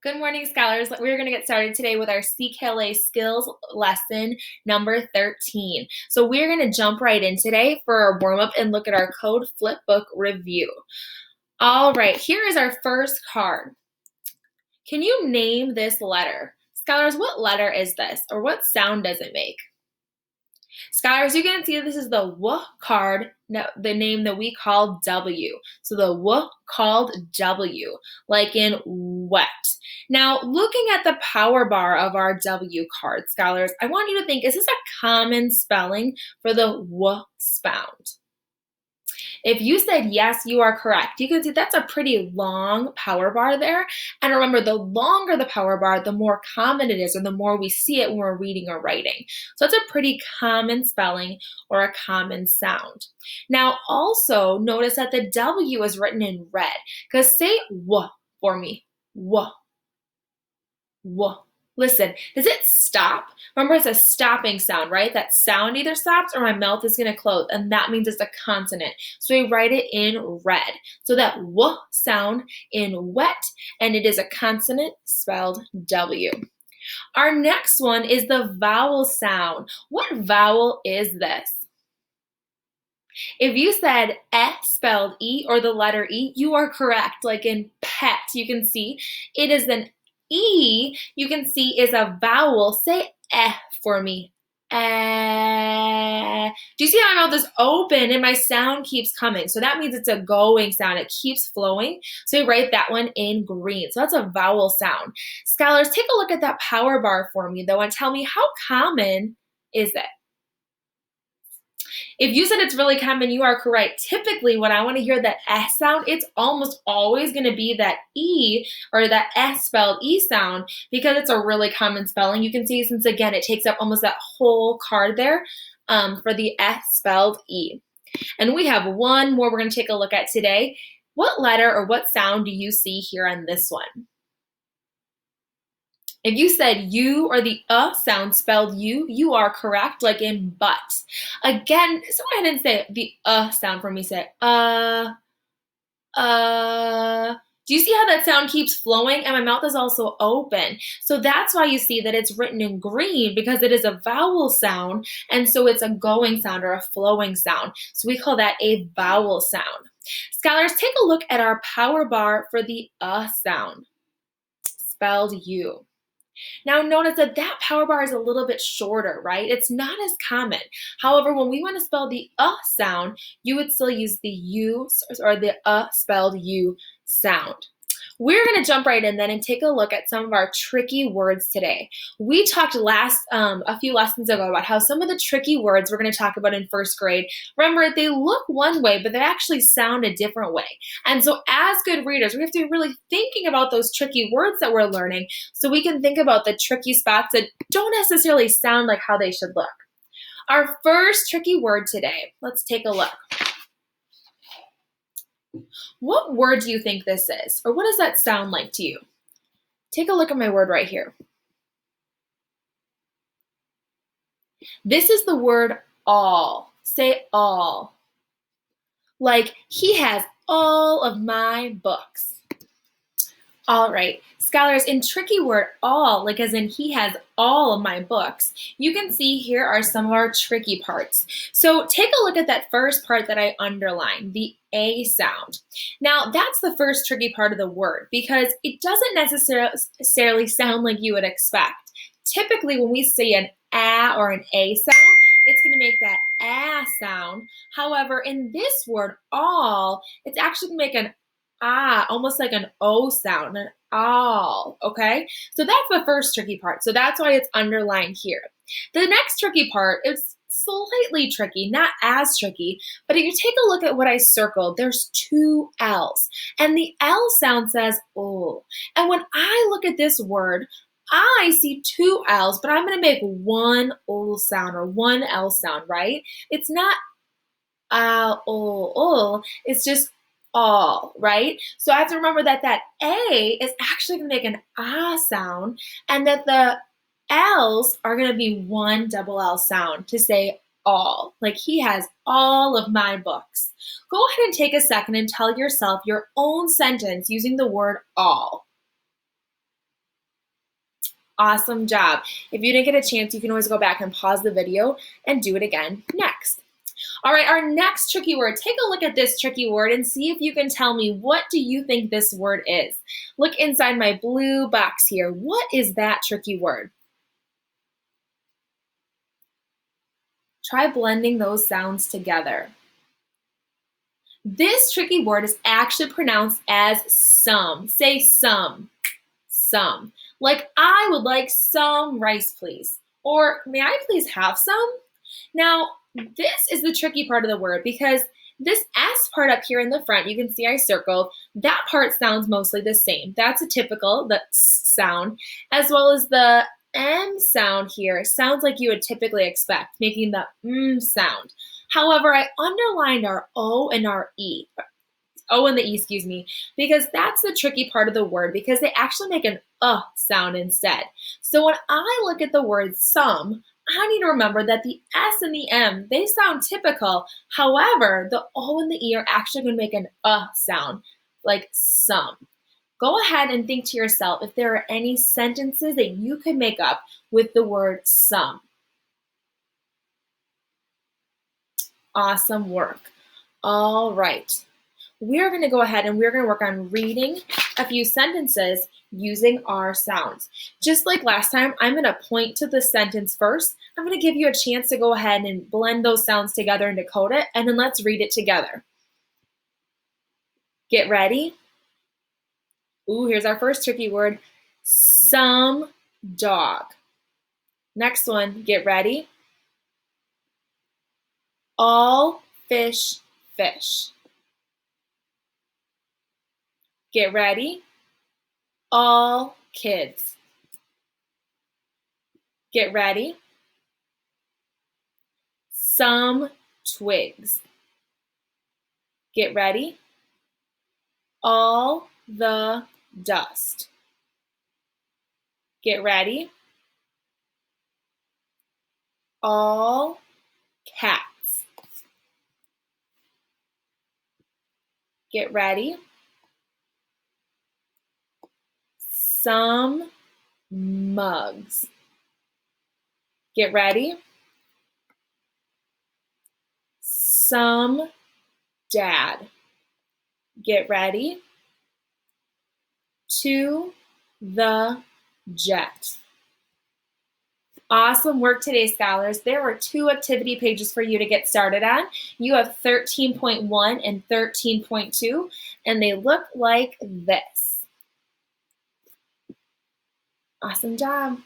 Good morning, scholars. We're going to get started today with our CKLA skills lesson number 13. So we're going to jump right in today for our warm-up and look at our code flip book review. All right, here is our first card. Can you name this letter? Scholars, what letter is this, or what sound does it make? Scholars, you can see this is the W card, the name that we call W. So the W called W, like in wet. Now, looking at the power bar of our W card, scholars, I want you to think, is this a common spelling for the W sound? If you said yes, you are correct. You can see that's a pretty long power bar there. And remember, the longer the power bar, the more common it is, or the more we see it when we're reading or writing. So it's a pretty common spelling or a common sound. Now, also notice that the W is written in red, because say W for me. W. W. Listen, does it stop? Remember, it's a stopping sound, right? That sound either stops or my mouth is going to close, and that means it's a consonant. So we write it in red. So that W sound in wet, and it is a consonant spelled W. Our next one is the vowel sound. What vowel is this? If you said spelled E or the letter E, you are correct. Like in pet, you can see it is an E, you can see is a vowel. Say for me. Do you see how my mouth is open and my sound keeps coming? So that means it's a going sound. It keeps flowing. So we write that one in green. So that's a vowel sound. Scholars, take a look at that power bar for me, though, and tell me, how common is it? If you said it's really common, you are correct. Typically, when I want to hear that S sound, it's almost always going to be that E or that S spelled E sound, because it's a really common spelling. You can see, since again, it takes up almost that whole card there for the S spelled E. And we have one more we're going to take a look at today. What letter or what sound do you see here on this one? If you said U or the sound spelled U, you are correct, like in but. Again, so go ahead and say the sound for me. Say Do you see how that sound keeps flowing? And my mouth is also open. So that's why you see that it's written in green, because it is a vowel sound, and so it's a going sound or a flowing sound. So we call that a vowel sound. Scholars, take a look at our power bar for the sound, spelled U. Now notice that that power bar is a little bit shorter, right? It's not as common. However, when we want to spell the sound, you would still use the U or the spelled U sound. We're going to jump right in then and take a look at some of our tricky words today. We talked a few lessons ago about how some of the tricky words we're going to talk about in first grade, remember, they look one way, but they actually sound a different way. And so as good readers, we have to be really thinking about those tricky words that we're learning, so we can think about the tricky spots that don't necessarily sound like how they should look. Our first tricky word today, let's take a look. What word do you think this is? Or what does that sound like to you? Take a look at my word right here. This is the word all. Say all. Like, he has all of my books. All right, scholars, in tricky word all, like as in he has all of my books, you can see here are some of our tricky parts. So take a look at that first part that I underlined, the A sound. Now that's the first tricky part of the word, because it doesn't necessarily sound like you would expect. Typically when we say an A or an A sound, it's going to make that A sound. However, in this word all, it's actually going to make an almost like an O sound, an all, okay? So that's the first tricky part. So that's why it's underlined here. The next tricky part is slightly tricky, not as tricky, but if you take a look at what I circled, there's two L's, and the L sound says oh. And when I look at this word, I see two L's, but I'm going to make one O sound or one L sound, right? It's not it's just all, right? So I have to remember that that A is actually going to make an sound, and that the L's are going to be one double L sound to say all, like he has all of my books. Go ahead and take a second and tell yourself your own sentence using the word all. Awesome job. If you didn't get a chance, you can always go back and pause the video and do it again next. All right, our next tricky word. Take a look at this tricky word and see if you can tell me, what do you think this word is? Look inside my blue box here. What is that tricky word? Try blending those sounds together. This tricky word is actually pronounced as some. Say some. Some. Like, I would like some rice, please. Or, may I please have some? Now, this is the tricky part of the word because this S part up here in the front, you can see I circled, that part sounds mostly the same. That's a typical, the S sound, as well as the M sound here sounds like you would typically expect, making the sound. However, I underlined our O and our E. O and the E, excuse me, because that's the tricky part of the word because they actually make an sound instead. So when I look at the word some, I need to remember that the S and the M, they sound typical. However, the O and the E are actually going to make an sound, like some. Go ahead and think to yourself if there are any sentences that you could make up with the word some. Awesome work. All right. We're going to go ahead and we're going to work on reading a few sentences using our sounds. Just like last time, I'm going to point to the sentence first. I'm going to give you a chance to go ahead and blend those sounds together and decode it, and then let's read it together. Get ready. Ooh, here's our first tricky word. Some dog. Next one, get ready. All fish, fish. Get ready. All kids. Get ready. Some twigs. Get ready. All the dust. Get ready. All cats. Get ready. Some mugs. Get ready. Some dad. Get ready. To the jet. Awesome work today, scholars. There were 2 activity pages for you to get started on. You have 13.1 and 13.2, and they look like this. Awesome job.